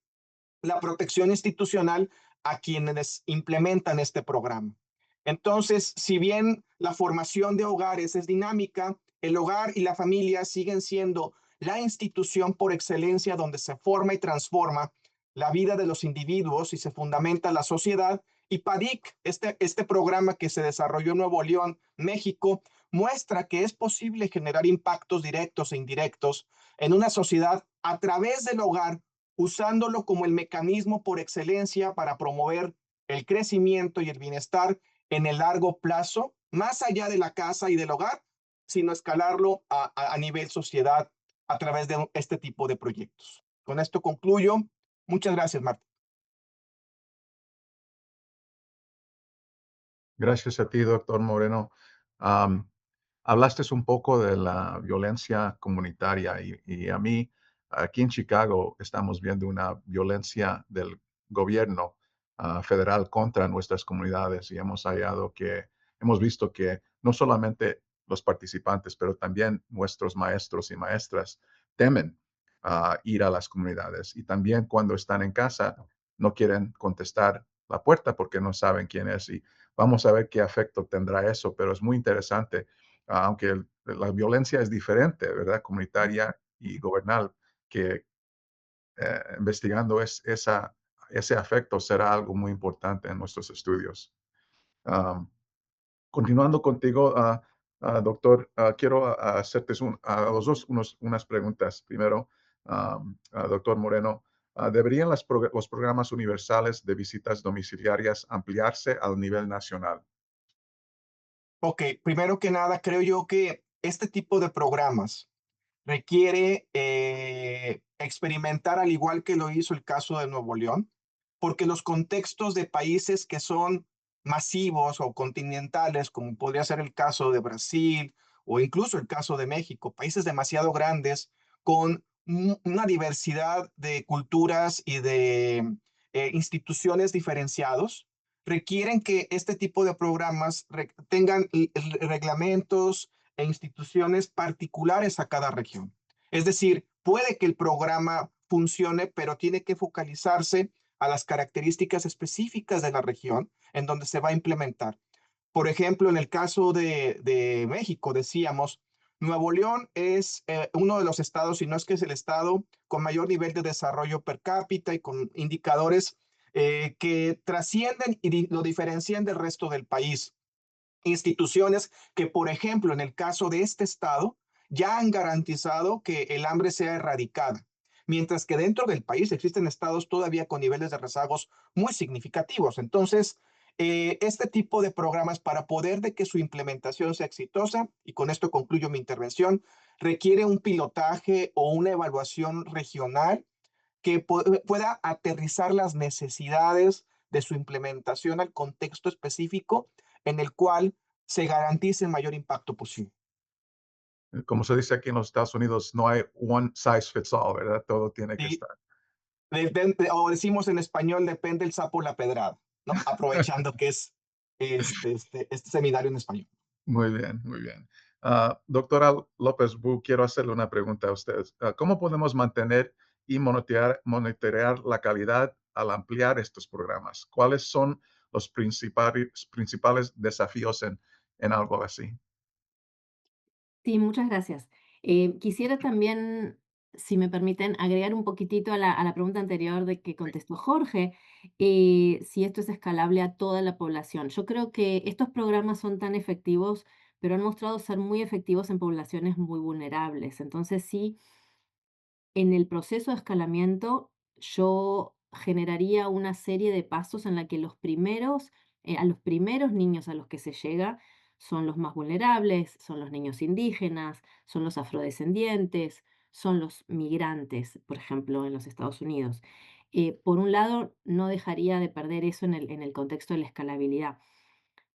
la protección institucional a quienes implementan este programa. Entonces, si bien la formación de hogares es dinámica, el hogar y la familia siguen siendo la institución por excelencia donde se forma y transforma la vida de los individuos y se fundamenta la sociedad. Y PADIC, este programa que se desarrolló en Nuevo León, México, muestra que es posible generar impactos directos e indirectos en una sociedad a través del hogar, usándolo como el mecanismo por excelencia para promover el crecimiento y el bienestar en el largo plazo, más allá de la casa y del hogar, sino escalarlo a nivel sociedad a través de este tipo de proyectos. Con esto concluyo. Muchas gracias, Marta. Gracias a ti, doctor Moreno. Am, Hablaste un poco de la violencia comunitaria y a mí, aquí en Chicago, estamos viendo una violencia del gobierno federal contra nuestras comunidades y hemos visto que no solamente los participantes, pero también nuestros maestros y maestras temen ir a las comunidades y también cuando están en casa no quieren contestar la puerta porque no saben quién es y vamos a ver qué efecto tendrá eso, pero es muy interesante aunque la violencia es diferente, ¿verdad? Comunitaria y gubernamental, que investigando ese afecto será algo muy importante en nuestros estudios. Um, Continuando contigo, doctor, quiero hacerte a los dos unas preguntas. Primero, doctor Moreno, ¿deberían los programas universales de visitas domiciliarias ampliarse al nivel nacional? Ok, primero que nada, creo yo que este tipo de programas requiere experimentar al igual que lo hizo el caso de Nuevo León, porque los contextos de países que son masivos o continentales, como podría ser el caso de Brasil o incluso el caso de México, países demasiado grandes con una diversidad de culturas y de instituciones diferenciados, requieren que este tipo de programas tengan reglamentos e instituciones particulares a cada región. Es decir, puede que el programa funcione, pero tiene que focalizarse a las características específicas de la región en donde se va a implementar. Por ejemplo, en el caso de México, decíamos, Nuevo León es uno de los estados, si no es que es el estado con mayor nivel de desarrollo per cápita y con indicadores que trascienden y lo diferencian del resto del país. Instituciones que, por ejemplo, en el caso de este estado, ya han garantizado que el hambre sea erradicada, mientras que dentro del país existen estados todavía con niveles de rezagos muy significativos. Entonces, este tipo de programas, para poder de que su implementación sea exitosa, y con esto concluyo mi intervención, requiere un pilotaje o una evaluación regional que pueda aterrizar las necesidades de su implementación al contexto específico en el cual se garantice el mayor impacto posible. Como se dice aquí en los Estados Unidos, no hay one size fits all, ¿verdad? Todo tiene que Y estar. o decimos en español, depende el sapo la pedrada, ¿no? Aprovechando que es este seminario en español. Muy bien, muy bien. Doctora López Bu, quiero hacerle una pregunta a usted. ¿Cómo podemos mantener y monitorear la calidad al ampliar estos programas? ¿Cuáles son los principales desafíos en algo así? Sí, muchas gracias. Quisiera también, si me permiten, agregar un poquitito a la pregunta anterior de que contestó Jorge, si esto es escalable a toda la población. Yo creo que estos programas son tan efectivos, pero han mostrado ser muy efectivos en poblaciones muy vulnerables. Entonces, sí, en el proceso de escalamiento, yo generaría una serie de pasos en la que a los primeros niños a los que se llega son los más vulnerables, son los niños indígenas, son los afrodescendientes, son los migrantes, por ejemplo, en los Estados Unidos. Por un lado, no dejaría de perder eso en el contexto de la escalabilidad.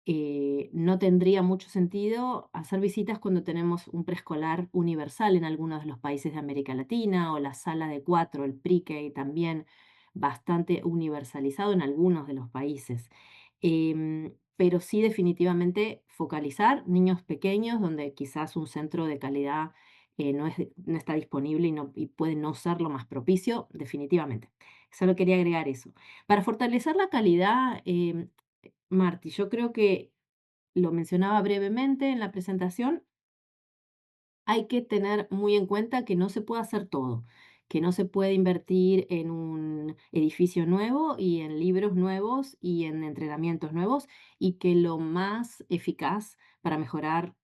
No tendría mucho sentido hacer visitas cuando tenemos un preescolar universal en algunos de los países de América Latina o la sala de cuatro, el pre-K también bastante universalizado en algunos de los países. Pero sí definitivamente focalizar niños pequeños donde quizás un centro de calidad no está disponible y puede no ser lo más propicio, definitivamente. Solo quería agregar eso. Para fortalecer la calidad, Marty, yo creo que lo mencionaba brevemente en la presentación, hay que tener muy en cuenta que no se puede hacer todo, que no se puede invertir en un edificio nuevo y en libros nuevos y en entrenamientos nuevos y que lo más eficaz para mejorar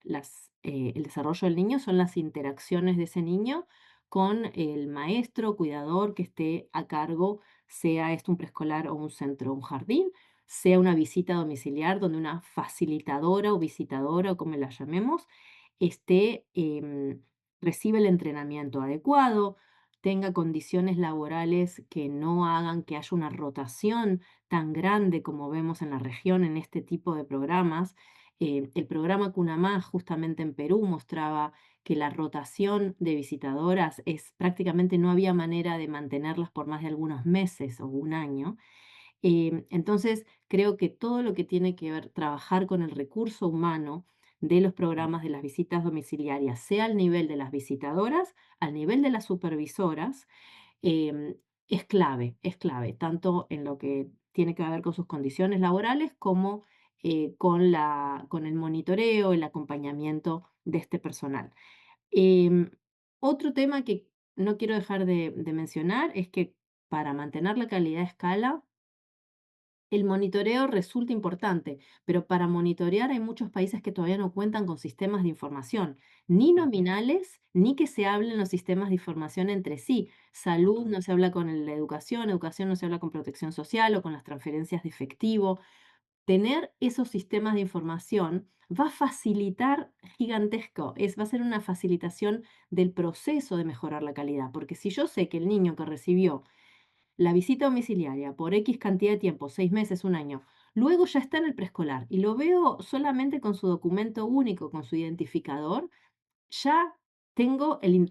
el desarrollo del niño son las interacciones de ese niño con el maestro, cuidador que esté a cargo, sea esto un preescolar o un centro, un jardín, sea una visita domiciliar donde una facilitadora o visitadora o como la llamemos, recibe el entrenamiento adecuado, tenga condiciones laborales que no hagan que haya una rotación tan grande como vemos en la región en este tipo de programas. El programa Cunamá, justamente en Perú, mostraba que la rotación de visitadoras es prácticamente no había manera de mantenerlas por más de algunos meses o un año. Entonces, creo que todo lo que tiene que ver, trabajar con el recurso humano de los programas de las visitas domiciliarias, sea al nivel de las visitadoras, al nivel de las supervisoras, em, es clave, tanto en lo que tiene que ver con sus condiciones laborales como con el monitoreo, el acompañamiento de este personal. Em, Otro tema que no quiero dejar de mencionar es que para mantener la calidad a escala, el monitoreo resulta importante, pero para monitorear hay muchos países que todavía no cuentan con sistemas de información, ni nominales, ni que se hablen los sistemas de información entre sí. Salud no se habla con la educación, educación no se habla con protección social o con las transferencias de efectivo. Tener esos sistemas de información va a facilitar gigantesco, va a ser una facilitación del proceso de mejorar la calidad, porque si yo sé que el niño que recibió la visita domiciliaria por X cantidad de tiempo, 6 meses, un año, luego ya está en el preescolar y lo veo solamente con su documento único, con su identificador, ya tengo el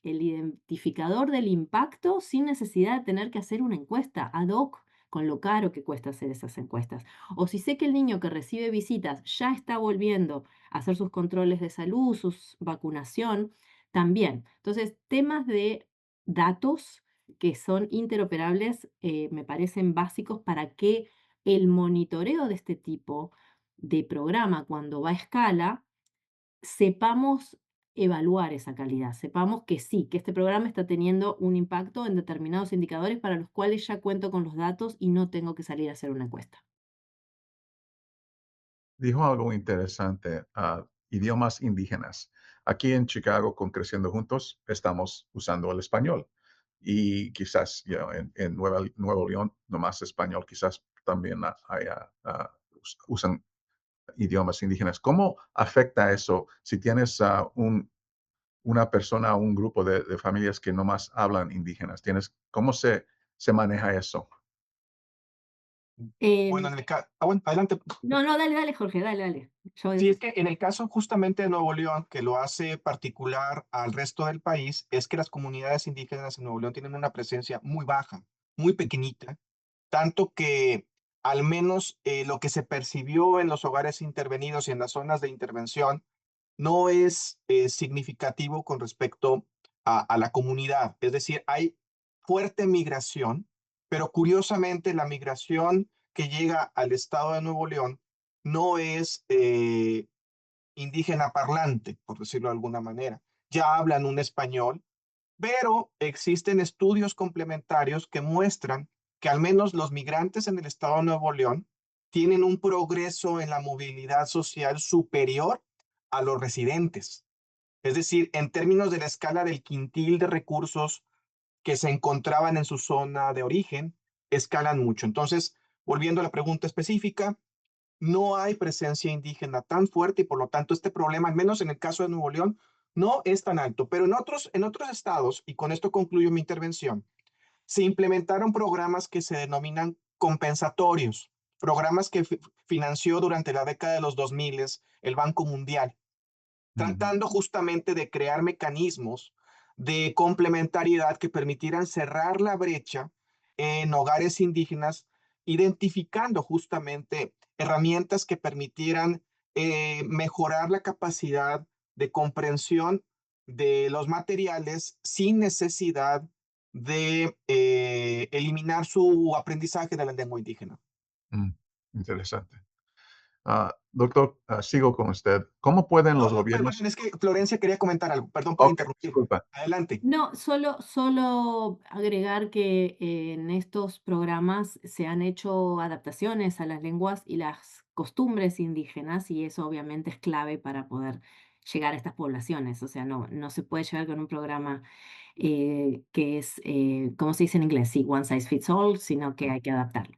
identificador del impacto sin necesidad de tener que hacer una encuesta ad hoc con lo caro que cuesta hacer esas encuestas. O si sé que el niño que recibe visitas ya está volviendo a hacer sus controles de salud, su vacunación, también. Entonces, temas de datos que son interoperables me parecen básicos para que el monitoreo de este tipo de programa cuando va a escala sepamos evaluar esa calidad, sepamos que sí, que este programa está teniendo un impacto en determinados indicadores para los cuales ya cuento con los datos y no tengo que salir a hacer una encuesta. Dijo algo interesante, idiomas indígenas. Aquí en Chicago, con Creciendo Juntos, estamos usando el español. Y quizás en Nuevo León, no más español, quizás también usan idiomas indígenas. ¿Cómo afecta eso si tienes una persona o un grupo de familias que no más hablan indígenas? ¿Cómo se maneja eso? Bueno, Em, en el caso, bueno, adelante. no, no, dale, dale, Jorge, dale, dale. Sí, es que en el caso justamente de Nuevo León, que lo hace particular al resto del país, es que las comunidades indígenas en Nuevo León tienen una presencia muy baja, muy pequeñita, tanto que al menos lo que se percibió en los hogares intervenidos y en las zonas de intervención no es significativo con respecto a la comunidad. Es decir, hay fuerte migración, pero curiosamente la migración que llega al estado de Nuevo León no es indígena parlante, por decirlo de alguna manera. Ya hablan un español, pero existen estudios complementarios que muestran que al menos los migrantes en el estado de Nuevo León tienen un progreso en la movilidad social superior a los residentes. Es decir, en términos de la escala del quintil de recursos que se encontraban en su zona de origen, escalan mucho. Entonces, volviendo a la pregunta específica, no hay presencia indígena tan fuerte y por lo tanto este problema, al menos en el caso de Nuevo León, no es tan alto. Pero en otros estados, y con esto concluyo mi intervención, se implementaron programas que se denominan compensatorios, programas que financió durante la década de los 2000 el Banco Mundial, Ujú, tratando justamente de crear mecanismos de complementariedad que permitieran cerrar la brecha en hogares indígenas, identificando justamente herramientas que permitieran mejorar la capacidad de comprensión de los materiales sin necesidad de eliminar su aprendizaje de la lengua indígena. mm, interesante. Doctor, sigo con usted. ¿Cómo pueden No, los no, perdón, gobiernos? es que Florencia quería comentar algo. Perdón por Ok, interrumpir. disculpa. Adelante. No, solo agregar que en estos programas se han hecho adaptaciones a las lenguas y las costumbres indígenas y eso obviamente es clave para poder llegar a estas poblaciones. O sea, no se puede llegar con un programa que es, como se dice en inglés, sí, one size fits all, sino que hay que adaptarlo.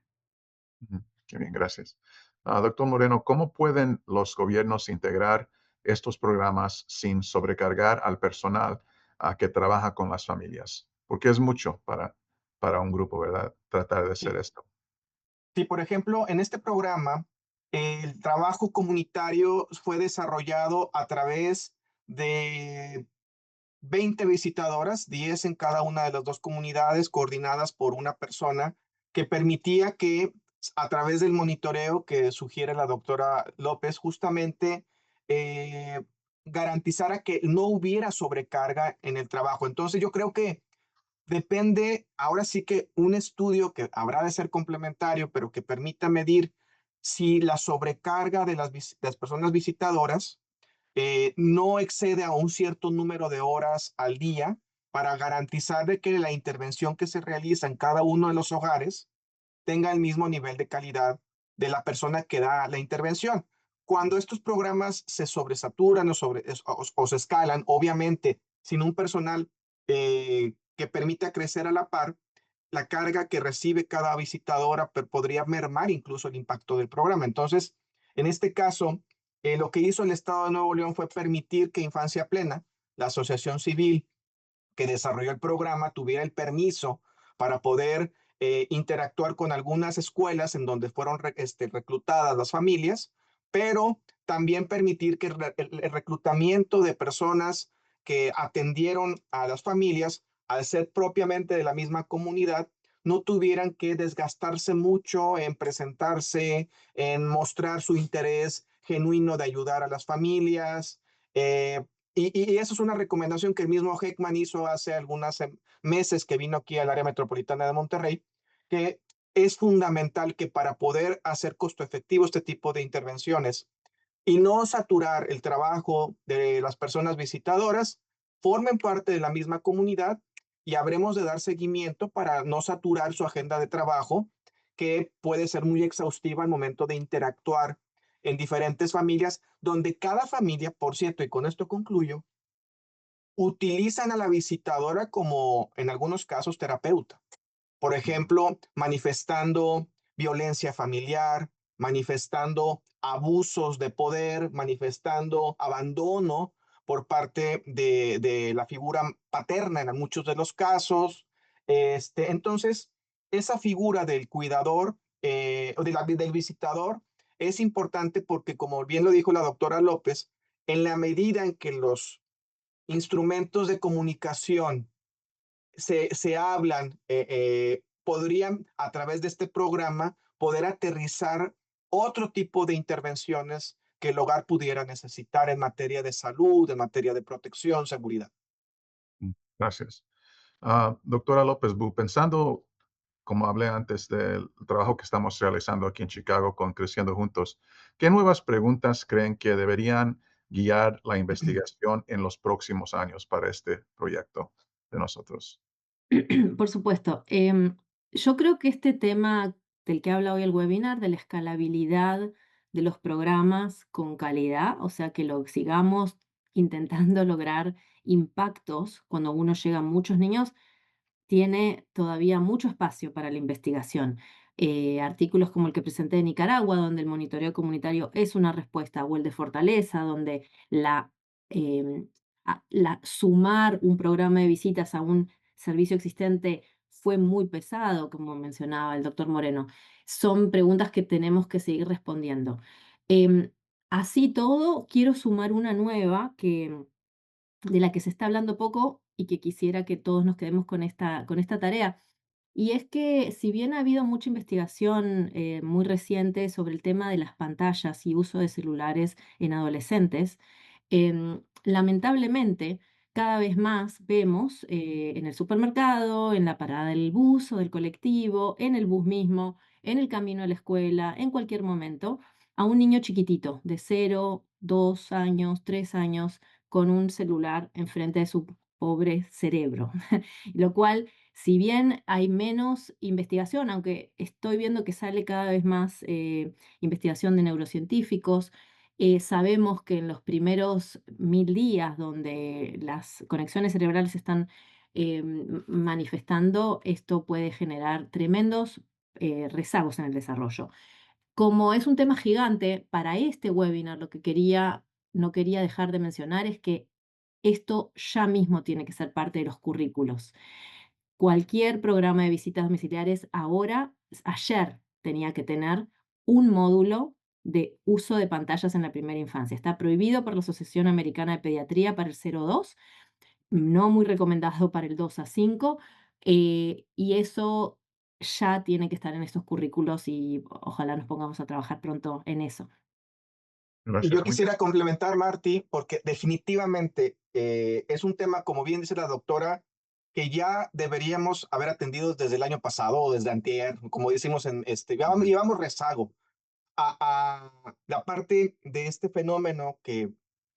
Ujú, qué bien, gracias. Doctor Moreno, ¿cómo pueden los gobiernos integrar estos programas sin sobrecargar al personal que trabaja con las familias? Porque es mucho para un grupo, ¿verdad? Tratar de hacer Sí. esto. Si, por ejemplo, en este programa, el trabajo comunitario fue desarrollado a través de 20 visitadoras, 10 en cada una de las dos comunidades, coordinadas por una persona que permitía que a través del monitoreo que sugiere la doctora López, justamente eh, garantizara que no hubiera sobrecarga en el trabajo. Entonces yo creo que depende, ahora sí que un estudio que habrá de ser complementario, pero que permita medir si la sobrecarga de las personas visitadoras no excede a un cierto número de horas al día para garantizar de que la intervención que se realiza en cada uno de los hogares tenga el mismo nivel de calidad de la persona que da la intervención. Cuando estos programas se sobresaturan o se escalan, obviamente, sin un personal que permita crecer a la par, la carga que recibe cada visitadora podría mermar incluso el impacto del programa. Entonces, en este caso, lo que hizo el Estado de Nuevo León fue permitir que Infancia Plena, la asociación civil que desarrolló el programa, tuviera el permiso para poder interactuar con algunas escuelas en donde fueron reclutadas las familias, pero también permitir que el reclutamiento de personas que atendieron a las familias, al ser propiamente de la misma comunidad, no tuvieran que desgastarse mucho en presentarse, en mostrar su interés genuino de ayudar a las familias. eh, y eso es una recomendación que el mismo Heckman hizo hace algunos meses que vino aquí al área metropolitana de Monterrey, que es fundamental que para poder hacer costo efectivo este tipo de intervenciones y no saturar el trabajo de las personas visitadoras, formen parte de la misma comunidad y habremos de dar seguimiento para no saturar su agenda de trabajo, que puede ser muy exhaustiva al momento de interactuar en diferentes familias, donde cada familia, por cierto, y con esto concluyo, utilizan a la visitadora como, en algunos casos, terapeuta. Por ejemplo, manifestando violencia familiar, manifestando abusos de poder, manifestando abandono por parte de la figura paterna en muchos de los casos. Entonces, esa figura del cuidador o del visitador es importante porque, como bien lo dijo la doctora López, en la medida en que los instrumentos de comunicación se hablan, podrían a través de este programa poder aterrizar otro tipo de intervenciones que el hogar pudiera necesitar en materia de salud, en materia de protección, seguridad. Gracias. Doctora López Bu, pensando, como hablé antes, del trabajo que estamos realizando aquí en Chicago con Creciendo Juntos, ¿qué nuevas preguntas creen que deberían guiar la investigación en los próximos años para este proyecto de nosotros? Por supuesto. Yo creo que este tema del que habla hoy el webinar, de la escalabilidad de los programas con calidad, o sea, que lo sigamos intentando lograr impactos cuando uno llega a muchos niños, tiene todavía mucho espacio para la investigación. Artículos como el que presenté de Nicaragua, donde el monitoreo comunitario es una respuesta, o el de Fortaleza, donde em, sumar un programa de visitas a un servicio existente fue muy pesado, como mencionaba el doctor Moreno. Son preguntas que tenemos que seguir respondiendo. Em, Así todo, quiero sumar una nueva de la que se está hablando poco y que quisiera que todos nos quedemos con esta tarea. Y es que si bien ha habido mucha investigación muy reciente sobre el tema de las pantallas y uso de celulares en adolescentes, lamentablemente cada vez más vemos en el supermercado, en la parada del bus o del colectivo, en el bus mismo, en el camino a la escuela, en cualquier momento, a un niño chiquitito de 0, 2 años, 3 años, con un celular enfrente de su pobre cerebro, lo cual, si bien hay menos investigación, aunque estoy viendo que sale cada vez más investigación de neurocientíficos, sabemos que en los primeros 1000 días, donde las conexiones cerebrales están manifestando, esto puede generar tremendos rezagos en el desarrollo. Como es un tema gigante, para este webinar lo que no quería dejar de mencionar es que esto ya mismo tiene que ser parte de los currículos. Cualquier programa de visitas domiciliares ayer tenía que tener un módulo de uso de pantallas en la primera infancia. Está prohibido por la Asociación Americana de Pediatría para el 0-2, no muy recomendado para el 2 a 5, y eso ya tiene que estar en estos currículos y ojalá nos pongamos a trabajar pronto en eso. Y yo Gracias. Muy quisiera complementar, Marty, porque definitivamente es un tema, como bien dice la doctora, que ya deberíamos haber atendido desde el año pasado o desde antier, como decimos llevamos rezago a la parte de este fenómeno que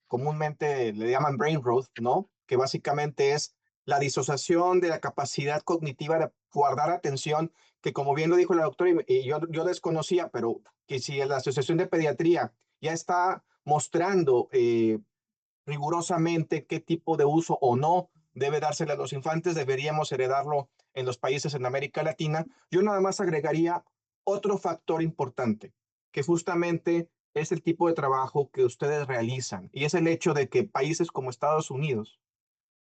comúnmente le llaman brain rot, ¿no? Que básicamente es la disociación de la capacidad cognitiva de guardar atención, que como bien lo dijo la doctora, y yo desconocía, pero que si la Asociación de Pediatría ya está mostrando rigurosamente qué tipo de uso o no debe dársele a los infantes, deberíamos heredarlo en los países en América Latina. Yo nada más agregaría otro factor importante, que justamente es el tipo de trabajo que ustedes realizan, y es el hecho de que países como Estados Unidos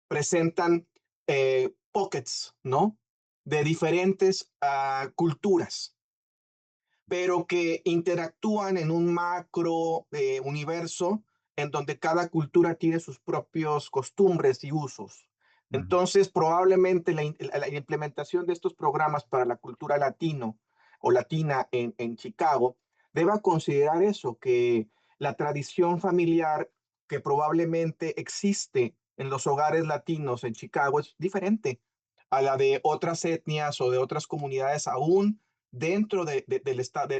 presentan pockets, ¿no? De diferentes culturas, pero que interactúan en un macro universo en donde cada cultura tiene sus propios costumbres y usos. bien. Entonces, probablemente la implementación de estos programas para la cultura latino o latina en Chicago deba considerar eso, que la tradición familiar que probablemente existe en los hogares latinos en Chicago es diferente a la de otras etnias o de otras comunidades aún dentro de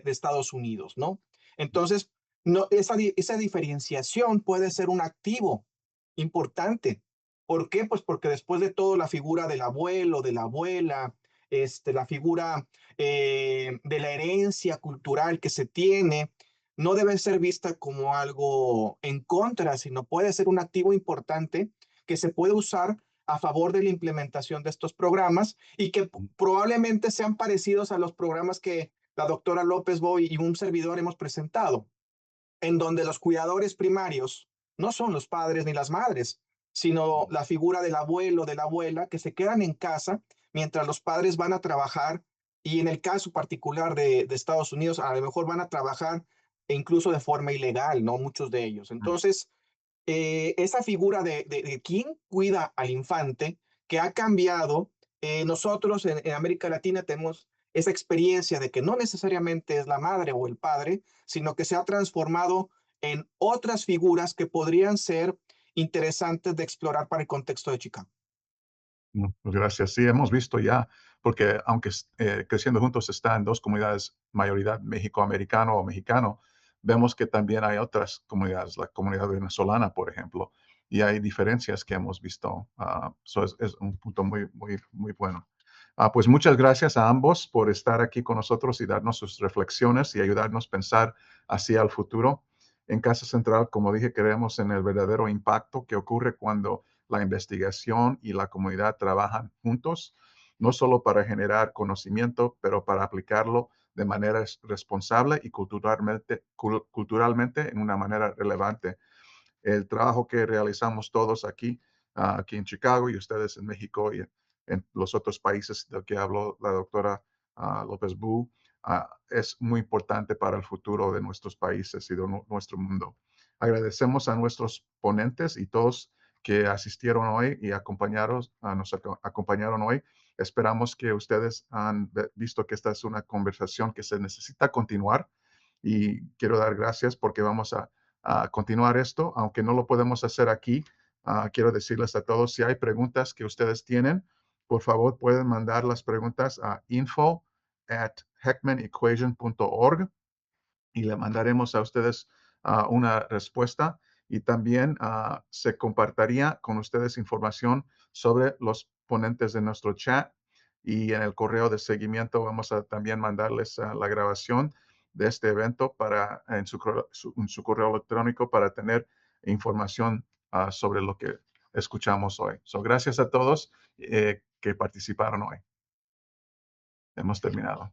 Estados Unidos, ¿no? Entonces, no, esa diferenciación puede ser un activo importante. ¿Por qué? Pues porque después de todo la figura del abuelo, de la abuela, la figura de la herencia cultural que se tiene, no debe ser vista como algo en contra, sino puede ser un activo importante que se puede usar a favor de la implementación de estos programas y que probablemente sean parecidos a los programas que la doctora López Boy y un servidor hemos presentado, en donde los cuidadores primarios no son los padres ni las madres, sino la figura del abuelo, de la abuela, que se quedan en casa mientras los padres van a trabajar. Y en el caso particular de Estados Unidos, a lo mejor van a trabajar e incluso de forma ilegal, ¿no? Muchos de ellos. Entonces, esa figura de quién cuida al infante que ha cambiado. Nosotros en América Latina tenemos esa experiencia de que no necesariamente es la madre o el padre, sino que se ha transformado en otras figuras que podrían ser interesantes de explorar para el contexto de Chicago. Pues gracias. Sí, hemos visto ya, porque aunque Creciendo Juntos está en dos comunidades, mayoría México-americano o mexicano, vemos que también hay otras comunidades, la comunidad venezolana, por ejemplo, y hay diferencias que hemos visto. Es un punto muy, muy, muy bueno. Pues muchas gracias a ambos por estar aquí con nosotros y darnos sus reflexiones y ayudarnos a pensar hacia el futuro. En Casa Central, como dije, creemos en el verdadero impacto que ocurre cuando la investigación y la comunidad trabajan juntos, no solo para generar conocimiento, pero para aplicarlo de manera responsable y culturalmente en una manera relevante. El trabajo que realizamos todos aquí en Chicago y ustedes en México y en los otros países de que habló la doctora López Bu, es muy importante para el futuro de nuestros países y de nuestro mundo. Agradecemos a nuestros ponentes y todos que asistieron hoy y nos acompañaron hoy. Esperamos que ustedes han visto que esta es una conversación que se necesita continuar y quiero dar gracias porque vamos a continuar esto, aunque no lo podemos hacer aquí. Quiero decirles a todos, si hay preguntas que ustedes tienen, por favor pueden mandar las preguntas a info@heckmanequation.org y le mandaremos a ustedes una respuesta. Y también se compartiría con ustedes información sobre los ponentes de nuestro chat. Y en el correo de seguimiento vamos a también mandarles la grabación de este evento en su correo electrónico para tener información sobre lo que escuchamos hoy. Gracias a todos que participaron hoy. Hemos terminado.